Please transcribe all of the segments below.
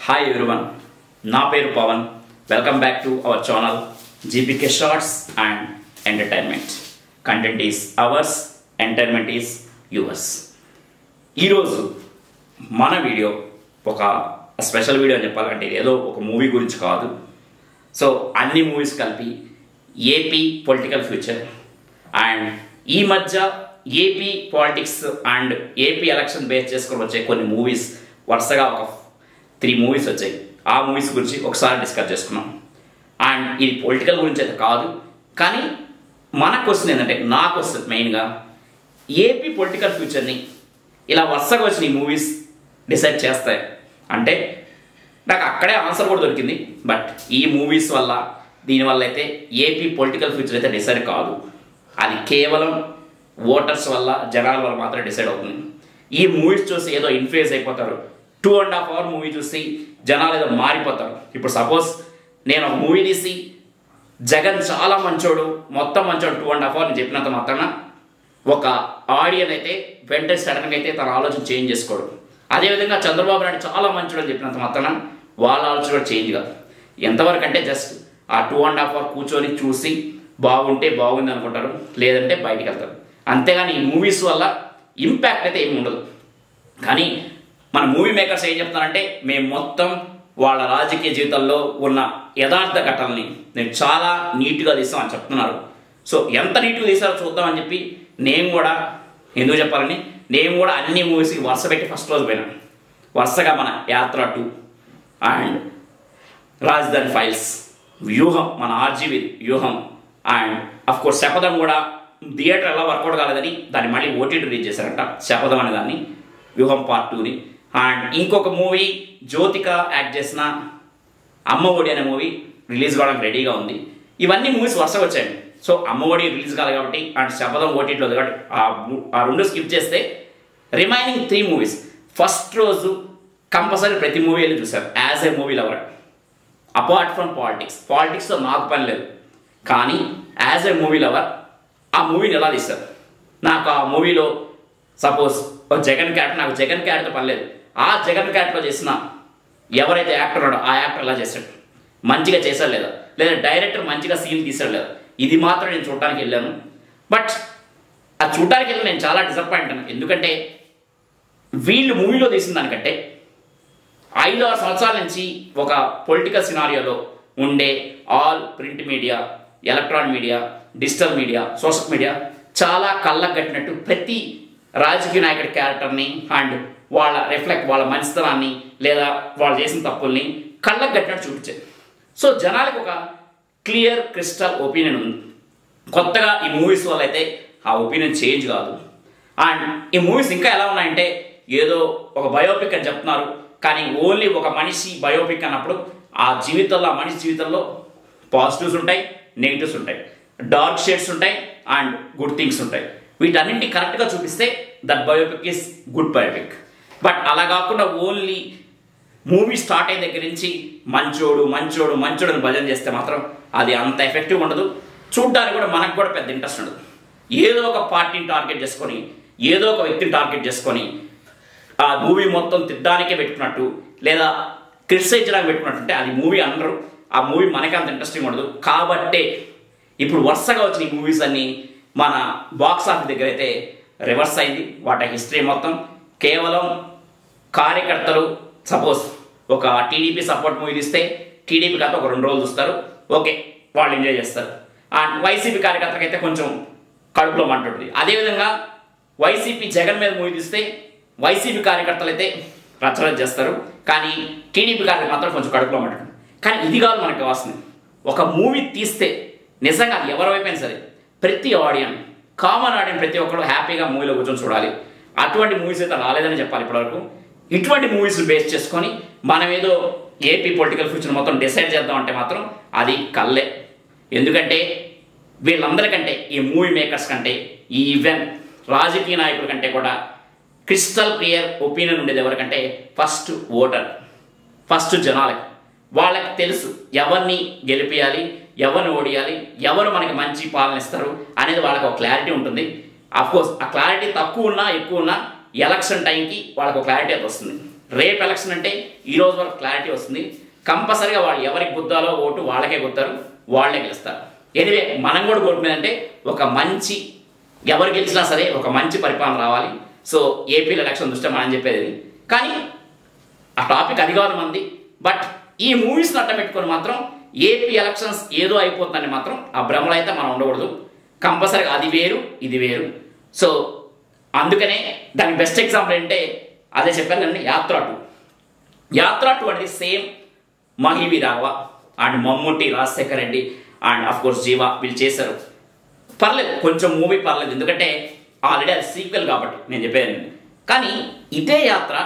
Hi everyone, నా పేరు Pawan. Welcome back to our channel GPK shorts and entertainment. Content is ours, entertainment is yours. ఈరోజు మన video ఒక special video అని చెప్పాలంటే ఏదో ఒక మూవీ గురించి కాదు. సో అన్ని మూవీస్ కలిపి ఏపీ పొలిటికల్ ఫ్యూచర్ అండ్ ఈ మధ్య AP politics and AP election base చేసుకొని వచ్చే కొన్ని మూవీస్ వరుసగా ఒక 3 మూవీస్ వచ్చాయి. ఆ మూవీస్ గురించి ఒకసారి డిస్కస్ చేసుకున్నాం. అండ్ ఇది పొలిటికల్ గురించి అయితే కాదు, కానీ మన క్వశ్చన్ ఏంటంటే, నా క్వశ్చన్ మెయిన్గా ఏపీ పొలిటికల్ ఫ్యూచర్ని ఇలా వరుసగా వచ్చిన ఈ మూవీస్ డిసైడ్ చేస్తాయి అంటే నాకు అక్కడే ఆన్సర్ కూడా దొరికింది. బట్ ఈ మూవీస్ వల్ల దీనివల్ల అయితే ఏపీ పొలిటికల్ ఫ్యూచర్ అయితే డిసైడ్ కాదు. అది కేవలం ఓటర్స్ వల్ల, జనాల వల్ల మాత్రమే డిసైడ్ అవుతుంది. ఈ మూవీస్ చూసి ఏదో ఇన్ఫ్లుయెన్స్ అయిపోతారు. 2.5 hour మూవీ చూసి జనాలు ఏదో మారిపోతారు. ఇప్పుడు సపోజ్ నేను ఒక మూవీ తీసి జగన్ చాలా మంచోడు, మొత్తం మంచోడు 2.5 hour నేను చెప్పినంత మాత్రాన ఒక ఆడియన్ అయితే వెంటనే సడన్గా అయితే తన ఆలోచన చేంజ్ చేసుకోడు. అదేవిధంగా చంద్రబాబు నాయుడు చాలా మంచోడు అని చెప్పినంత మాత్రాన వాళ్ళ ఆలోచన కూడా చేంజ్ కాదు. ఎంతవరకు అంటే జస్ట్ ఆ 2.5 hour కూర్చొని చూసి బాగుంటే బాగుంది అనుకుంటారు, లేదంటే బయటికి వెళ్తారు. అంతేగాని ఈ మూవీస్ వల్ల ఇంపాక్ట్ అయితే ఏమి ఉండదు. కానీ మన మూవీ మేకర్స్ ఏం చెప్తారంటే, మేము మొత్తం వాళ్ళ రాజకీయ జీవితంలో ఉన్న యథార్థ ఘటనల్ని నేను చాలా నీట్గా తీస్తామని చెప్తున్నారు. సో ఎంత నీట్గా తీసారో చూద్దామని చెప్పి నేను కూడా, ఎందుకు చెప్పాలని, నేను కూడా అన్ని మూవీస్కి వరుస పెట్టి ఫస్ట్ రోజు పోయినాను. వరుసగా మన యాత్ర 2 అండ్ రాజధాని ఫైల్స్, వ్యూహం, మన ఆర్జీవి వ్యూహం అండ్ అఫ్కోర్స్ శపథం కూడా థియేటర్ ఎలా వర్కౌట్ కాలేదని దాన్ని మళ్ళీ ఓటీటీ రిలీజ్ చేశారంట, శపథం అనే దాన్ని, వ్యూహం పార్ట్ 2ని. అండ్ ఇంకొక మూవీ జ్యోతిక యాక్ట్ చేసిన అమ్మ ఒడి అనే మూవీ రిలీజ్ కావడానికి రెడీగా ఉంది. ఇవన్నీ మూవీస్ వరుసగా వచ్చాయండి. సో అమ్మ ఒడి రిలీజ్ కాదు కాబట్టి అండ్ శపథం ఓటీటీలో కాబట్టి ఆ 2 స్కిప్ చేస్తే రిమైనింగ్ 3 మూవీస్ ఫస్ట్ రోజు కంపల్సరీ ప్రతి మూవీ వెళ్ళి చూశారు as a movie lover. Apart from పాలిటిక్స్తో నాకు పని లేదు, కానీ యాజ్ ఏ మూవీ లవర్ ఆ మూవీని ఎలా తీస్తారు. నాకు ఆ మూవీలో సపోజ్ ఒక జగన్ క్యారెక్టర్, నాకు జగన్ క్యారెక్టర్ పని లేదు, ఆ జగన్ క్యారెక్టర్లో చేసిన ఎవరైతే యాక్టర్ ఉన్నాడో ఆ యాక్టర్ ఎలా చేశాడు, మంచిగా చేశాడు లేదా డైరెక్టర్ మంచిగా సీన్ తీసాడు లేదా, ఇది మాత్రం నేను చూడటానికి వెళ్ళాను. బట్ ఆ చూడటానికి వెళ్ళి నేను చాలా డిసప్పాయింట్ అయ్యాను. ఎందుకంటే వీళ్ళు మూవీలో తీసిన దానికంటే 5-6 సంవత్సరాల నుంచి ఒక పొలిటికల్ సినారియోలో ఉండే all print media, electronic media, digital media, social media చాలా కళ్ళకు కట్టినట్టు ప్రతి రాజకీయ నాయకుడి క్యారెక్టర్ని అండ్ వాళ్ళ మంచితనాన్ని లేదా వాళ్ళు చేసిన తప్పుల్ని కళ్ళకు కట్టినట్టు చూపించారు. సో జనాలకు ఒక క్లియర్ క్రిస్టల్ ఒపీనియన్ ఉంది. కొత్తగా ఈ మూవీస్ వల్ల అయితే ఆ ఒపీనియన్ చేంజ్ కాదు. అండ్ ఈ మూవీస్ ఇంకా ఎలా ఉన్నాయంటే, ఏదో ఒక బయోపిక్ అని చెప్తున్నారు, కానీ ఓన్లీ ఒక మనిషి బయోపిక్ అన్నప్పుడు ఆ మనిషి జీవితంలో పాజిటివ్స్ ఉంటాయి, నెగిటివ్స్ ఉంటాయి, డార్క్ షేడ్స్ ఉంటాయి అండ్ గుడ్ థింగ్స్ ఉంటాయి. వీటన్నింటినీ కరెక్ట్గా చూపిస్తే that biopic is good biopic. But అలా కాకుండా ఓన్లీ మూవీ స్టార్ట్ అయిన దగ్గర నుంచి మంచోడు అని భజన చేస్తే మాత్రం అది అంత ఎఫెక్టివ్ ఉండదు. చూడ్డానికి కూడా మనకు కూడా పెద్ద ఇంట్రెస్ట్ ఉండదు. ఏదో ఒక పార్టీని టార్గెట్ చేసుకొని, ఏదో ఒక వ్యక్తిని టార్గెట్ చేసుకొని ఆ మూవీ మొత్తం తిట్టడానికే పెట్టుకున్నట్టు లేదా క్రిటిసైజ్ చేయడానికి పెట్టుకున్నట్టుంటే అది మూవీ అనరు. ఆ మూవీ మనకి అంత ఇంట్రెస్టింగ్ ఉండదు. కాబట్టే ఇప్పుడు వరుసగా వచ్చిన ఈ మూవీస్ అన్నీ మన బాక్స్ ఆఫీస్ దగ్గర అయితే రివర్స్ అయింది. వాటి హిస్టరీ మొత్తం కేవలం కార్యకర్తలు, సపోజ్ ఒక టీడీపీ సపోర్ట్ మూవీ తీస్తే టీడీపీ కథ ఒక 2 రోజులు చూస్తారు, ఓకే, వాళ్ళు ఎంజాయ్ చేస్తారు. అండ్ వైసీపీ కార్యకర్తలకైతే కొంచెం కడుపులో మంటుంది. అదేవిధంగా వైసీపీ జగన్ మీద మూవీ తీస్తే వైసీపీ కార్యకర్తలు అయితే రచన చేస్తారు, కానీ టీడీపీ కార్యకర్తలు మాత్రం కొంచెం కడుపులో మంటుంది. కానీ ఇది కాదు మనకు కావాల్సింది. ఒక మూవీ తీస్తే నిజంగా ఎవరి వైపైనా సరే ప్రతి ఆడియన్, కామన్ ఆడియన్ ప్రతి ఒక్కరు హ్యాపీగా మూవీలో కూర్చొని చూడాలి. అటువంటి మూవీస్ అయితే రాలేదని చెప్పాలి ఇప్పటివరకు. ఇటువంటి మూవీస్ బేస్ చేసుకొని మనం ఏదో ఏపీ పొలిటికల్ ఫ్యూచర్ మొత్తం డిసైడ్ చేద్దాం అంటే మాత్రం అది కల్లే. ఎందుకంటే వీళ్ళందరికంటే, ఈ మూవీ మేకర్స్ కంటే, ఈ ఈవెన్ రాజకీయ నాయకుల కంటే కూడా క్రిస్టల్ క్లియర్ ఒపీనియన్ ఉండేది ఎవరికంటే ఫస్ట్ ఓటర్, ఫస్ట్ జనాలకి. వాళ్ళకి తెలుసు ఎవరిని గెలిపియాలి, ఎవరిని ఓడియాలి, ఎవరు మనకి మంచి పాలన ఇస్తారు అనేది వాళ్ళకి ఒక క్లారిటీ ఉంటుంది. అఫ్కోర్స్ ఆ క్లారిటీ తక్కువ ఉన్నా ఎక్కువ ఉన్నా ఎలక్షన్ టైంకి వాళ్ళకు ఒక క్లారిటీ అయితే వస్తుంది. రేపు ఎలక్షన్ అంటే ఈ రోజు వరకు క్లారిటీ వస్తుంది. కంపల్సరీగా వాళ్ళు ఎవరికి గుద్దాలో ఓటు వాళ్ళకే గుద్దారు, వాళ్ళే గెలుస్తారు. ఎనివే మనం కూడా కోరుకునేదంటే ఒక మంచి, ఎవరు గెలిచినా సరే ఒక మంచి పరిపాలన రావాలి. సో ఏపీలో ఎలక్షన్ దృష్ట్యా మనం చెప్పేది, కానీ ఆ టాపిక్ అది కాదు మంది. బట్ ఈ మూవీస్ని అట్ట పెట్టుకొని మాత్రం ఏపీ ఎలక్షన్స్ ఏదో అయిపోతుందని మాత్రం ఆ భ్రమలో అయితే మనం ఉండకూడదు. కంపల్సరీగా అది వేరు ఇది వేరు. సో అందుకనే దానికి బెస్ట్ ఎగ్జాంపుల్ అంటే అదే చెప్పాను కదండి, యాత్ర 2 అనేది same Mahi V Raghava and Mammootty, Rajasekhar Reddy and of course Jiiva వీళ్ళు చేశారు. పర్లేదు, కొంచెం మూవీ పర్లేదు, ఎందుకంటే ఆల్రెడీ అది సీక్వెల్ కాబట్టి నేను చెప్పేది. కానీ ఇదే యాత్ర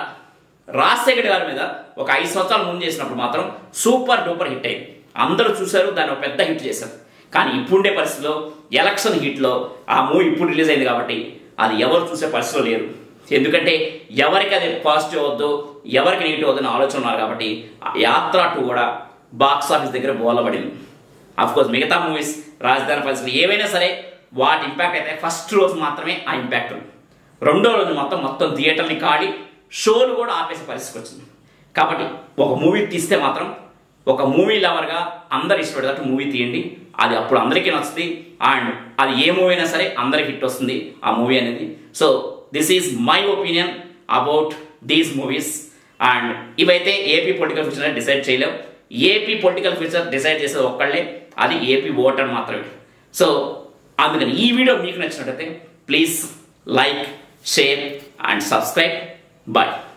రాజశేఖర్ గారి మీద ఒక 5 సంవత్సరాల ముందు చేసినప్పుడు మాత్రం సూపర్ డూపర్ హిట్ అయింది. అందరూ చూశారు, దాన్ని ఒక పెద్ద హిట్ చేశారు. కానీ ఇప్పుడుండే పరిస్థితిలో ఎలక్షన్ హిట్లో ఆ మూవీ ఇప్పుడు రిలీజ్ అయింది కాబట్టి అది ఎవరు చూసే పరిస్థితిలో లేరు. ఎందుకంటే ఎవరికి అది పాజిటివ్ వద్దు, ఎవరికి నెగిటివ్ వద్దని ఆలోచన ఉన్నారు కాబట్టి యాత్ర 2 కూడా బాక్స్ ఆఫీస్ దగ్గర బోలబడింది. అఫ్కోర్స్ మిగతా మూవీస్ రాజధాని పరిస్థితులు ఏవైనా సరే వాటి ఇంపాక్ట్ అయితే ఫస్ట్ రోజు మాత్రమే ఆ ఇంపాక్ట్ ఉంది. రెండో రోజు మొత్తం థియేటర్ని కాడి షోలు కూడా ఆపేసే పరిస్థితికి వచ్చింది. కాబట్టి ఒక మూవీ తీస్తే మాత్రం ఒక మూవీ లవర్గా అందరు ఇష్టపడేటట్టు మూవీ తీయండి. అది అప్పుడు అందరికీ నచ్చుతుంది అండ్ అది ఏ మూవీ అయినా సరే అందరికి హిట్ వస్తుంది ఆ మూవీ అనేది. So this is my opinion about these movies. And ఇవైతే ఏపీ పొలిటికల్ ఫ్యూచర్ డిసైడ్ చేయలేవు. ఏపీ పొలిటికల్ ఫ్యూచర్ డిసైడ్ చేసేది ఒక్కళ్ళే, అది ఏపీ ఓటర్ మాత్రమే. సో అందుకని ఈ వీడియో మీకు నచ్చినట్లయితే please like, share and subscribe. Bye.